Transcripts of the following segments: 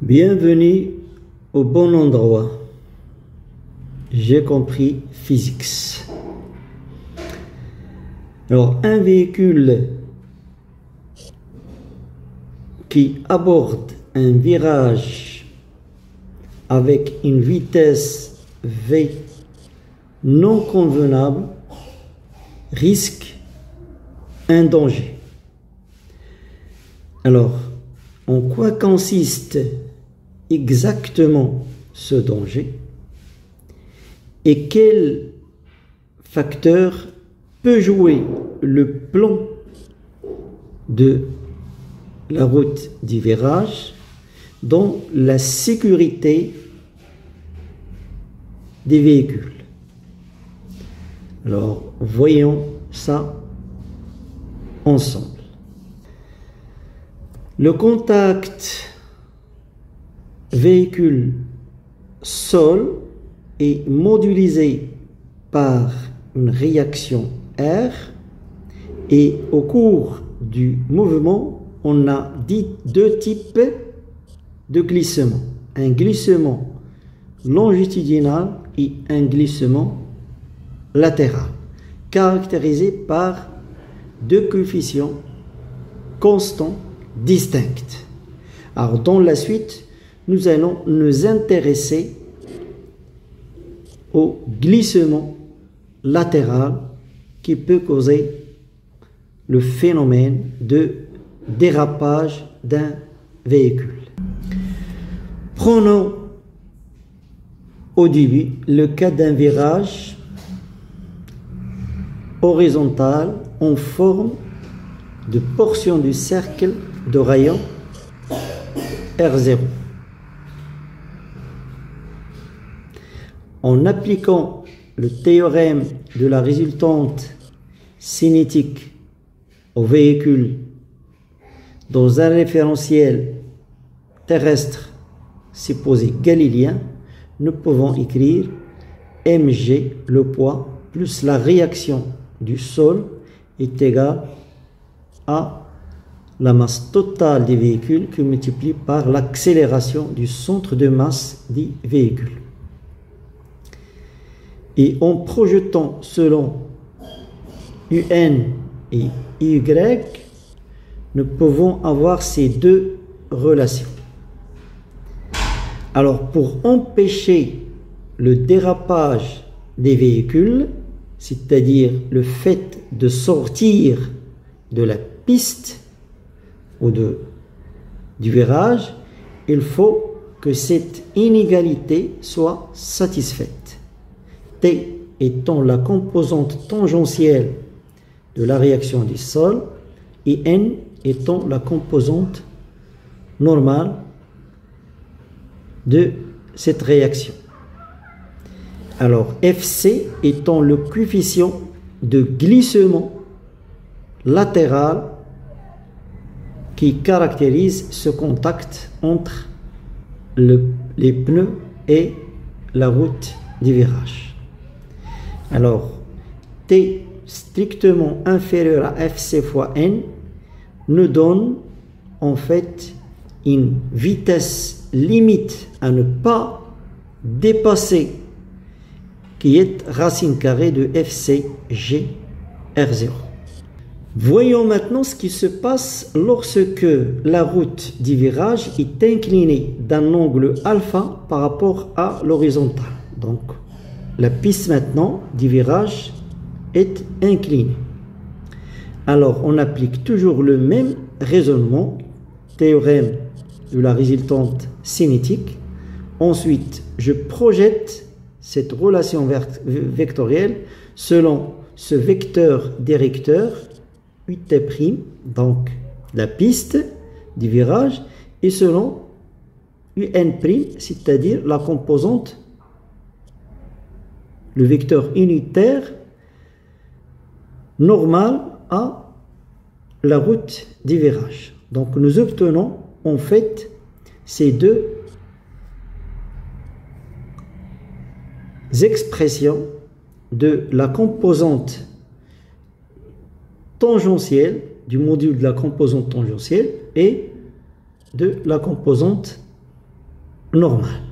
Bienvenue au bon endroit. J'ai compris physics. Alors, un véhicule qui aborde un virage avec une vitesse V non convenable risque un danger. Alors, en quoi consiste exactement ce danger et quel facteur peut jouer le plan de la route du virage dans la sécurité des véhicules. Alors, voyons ça ensemble. Le contact véhicule-sol est modélisé par une réaction R et au cours du mouvement, on a deux types de glissement. Un glissement longitudinal et un glissement latéral, caractérisé par deux coefficients constants distincts. Alors, dans la suite, nous allons nous intéresser au glissement latéral qui peut causer le phénomène de dérapage d'un véhicule. Prenons au début le cas d'un virage horizontal en forme de portion du cercle de rayon R0. En appliquant le théorème de la résultante cinétique au véhicule dans un référentiel terrestre supposé galiléen, nous pouvons écrire mg, le poids, plus la réaction du sol est égal à la masse totale des véhicules qui multiplie par l'accélération du centre de masse du véhicule. Et en projetant selon UN et Y, nous pouvons avoir ces deux relations. Alors, pour empêcher le dérapage des véhicules, c'est-à-dire le fait de sortir de la piste ou du virage, il faut que cette inégalité soit satisfaite. T étant la composante tangentielle de la réaction du sol et N étant la composante normale de cette réaction. Alors, FC étant le coefficient de glissement latéral qui caractérise ce contact entre les pneus et la route du virage. Alors, T strictement inférieur à FC fois N nous donne en fait une vitesse limite à ne pas dépasser qui est racine carrée de FCG R0. Voyons maintenant ce qui se passe lorsque la route du virage est inclinée d'un angle alpha par rapport à l'horizontale. Donc, la piste maintenant du virage est inclinée. Alors, on applique toujours le même raisonnement, théorème de la résultante cinétique. Ensuite, je projette cette relation vectorielle selon ce vecteur directeur UT', donc la piste du virage, et selon UN', c'est-à-dire la composante, le vecteur unitaire normal à la route du virage. Donc nous obtenons en fait ces deux expressions de la composante tangentielle, du module de la composante tangentielle et de la composante normale.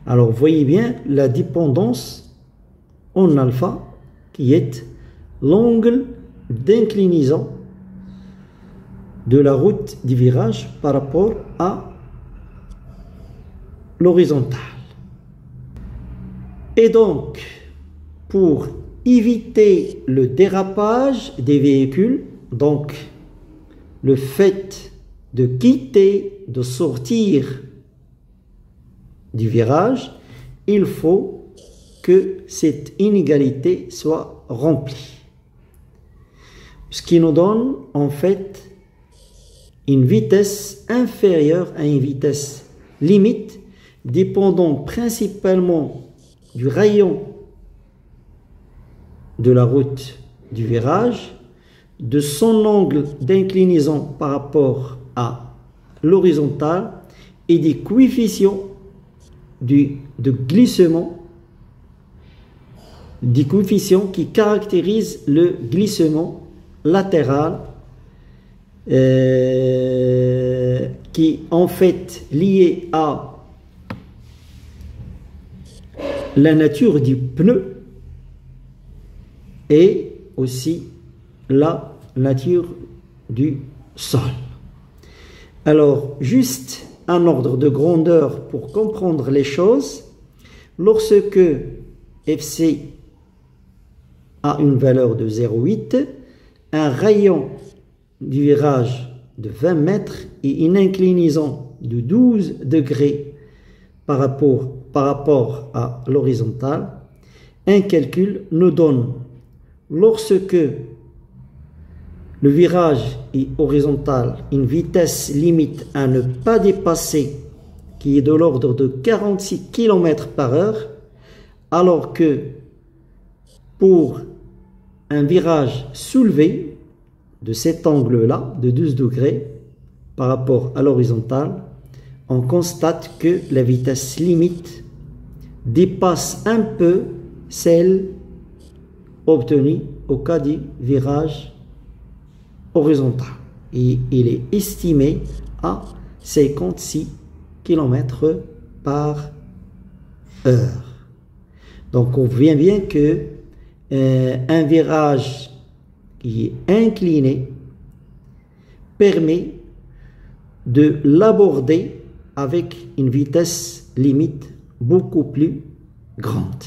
Alors, vous voyez bien la dépendance en alpha qui est l'angle d'inclinaison de la route du virage par rapport à l'horizontale. Et donc, pour éviter le dérapage des véhicules, donc le fait de quitter, de sortir du virage, il faut que cette inégalité soit remplie. Ce qui nous donne en fait une vitesse inférieure à une vitesse limite, dépendant principalement du rayon de la route du virage, de son angle d'inclinaison par rapport à l'horizontale et des coefficients de glissement, des coefficients qui caractérisent le glissement latéral qui en fait lié à la nature du pneu et aussi la nature du sol. Alors, juste un ordre de grandeur pour comprendre les choses. Lorsque FC a une valeur de 0,8, un rayon du virage de 20 mètres et une inclinaison de 12 degrés par rapport à l'horizontale, un calcul nous donne, lorsque le virage est horizontal, une vitesse limite à ne pas dépasser qui est de l'ordre de 46 km par heure, alors que pour un virage soulevé de cet angle-là, de 12 degrés par rapport à l'horizontale, on constate que la vitesse limite dépasse un peu celle obtenue au cas du virage horizontal. Et il est estimé à 56 km par heure. Donc on voit bien que un virage qui est incliné permet de l'aborder avec une vitesse limite beaucoup plus grande.